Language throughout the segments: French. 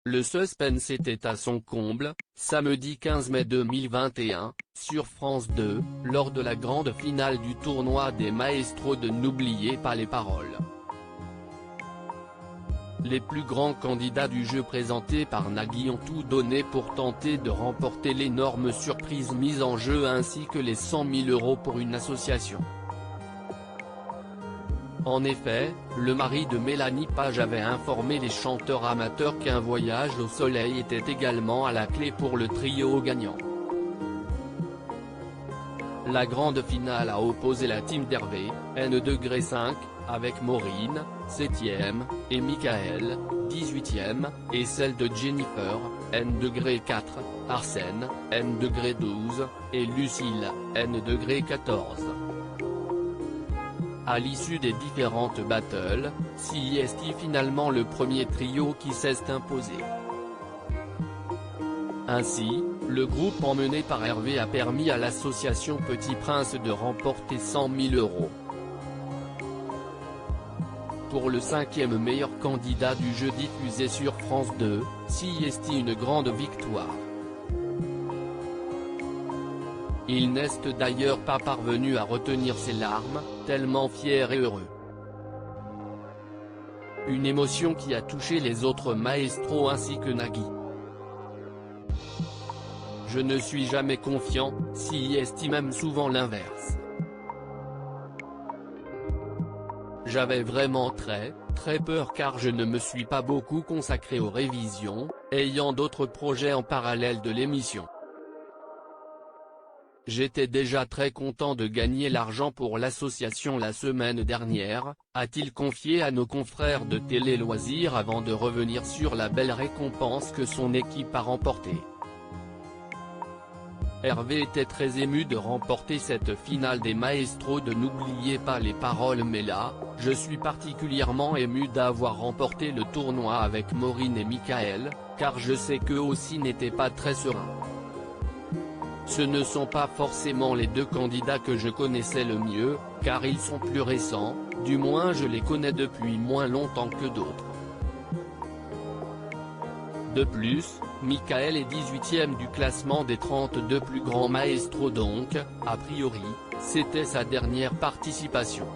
Le suspense était à son comble, samedi 15 mai 2021, sur France 2, lors de la grande finale du tournoi des maestros de N'oubliez pas les paroles. Les plus grands candidats du jeu présentés par Nagui ont tout donné pour tenter de remporter l'énorme surprise mise en jeu ainsi que les 100 000 € pour une association. En effet, le mari de Mélanie Page avait informé les chanteurs amateurs qu'un voyage au soleil était également à la clé pour le trio gagnant. La grande finale a opposé la team d'Hervé, N5, avec Maureen, 7e, et Michael, 18e, et celle de Jennifer, N4, Arsène, N12, et Lucille, N14. À l'issue des différentes battles, c'est finalement le premier trio qui s'est imposé. Ainsi, le groupe emmené par Hervé a permis à l'association Petit Prince de remporter 100 000 €. Pour le 5e meilleur candidat du jeu diffusé sur France 2, c'est une grande victoire. Il n'est d'ailleurs pas parvenu à retenir ses larmes, tellement fier et heureux. Une émotion qui a touché les autres maestros ainsi que Nagui. Je ne suis jamais confiant, c'est même souvent l'inverse. J'avais vraiment très peur car je ne me suis pas beaucoup consacré aux révisions, ayant d'autres projets en parallèle de l'émission. J'étais déjà très content de gagner l'argent pour l'association la semaine dernière, a-t-il confié à nos confrères de Télé Loisirs avant de revenir sur la belle récompense que son équipe a remportée. Hervé était très ému de remporter cette finale des maestros de N'oubliez pas les paroles, mais là, je suis particulièrement ému d'avoir remporté le tournoi avec Maureen et Michael, car je sais qu'eux aussi n'étaient pas très sereins. Ce ne sont pas forcément les deux candidats que je connaissais le mieux, car ils sont plus récents, du moins je les connais depuis moins longtemps que d'autres. De plus, Michael est 18e du classement des 32 plus grands maestros donc, a priori, c'était sa dernière participation.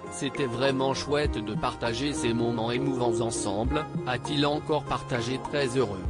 C'était vraiment chouette de partager ces moments émouvants ensemble, a-t-il encore partagé très heureux.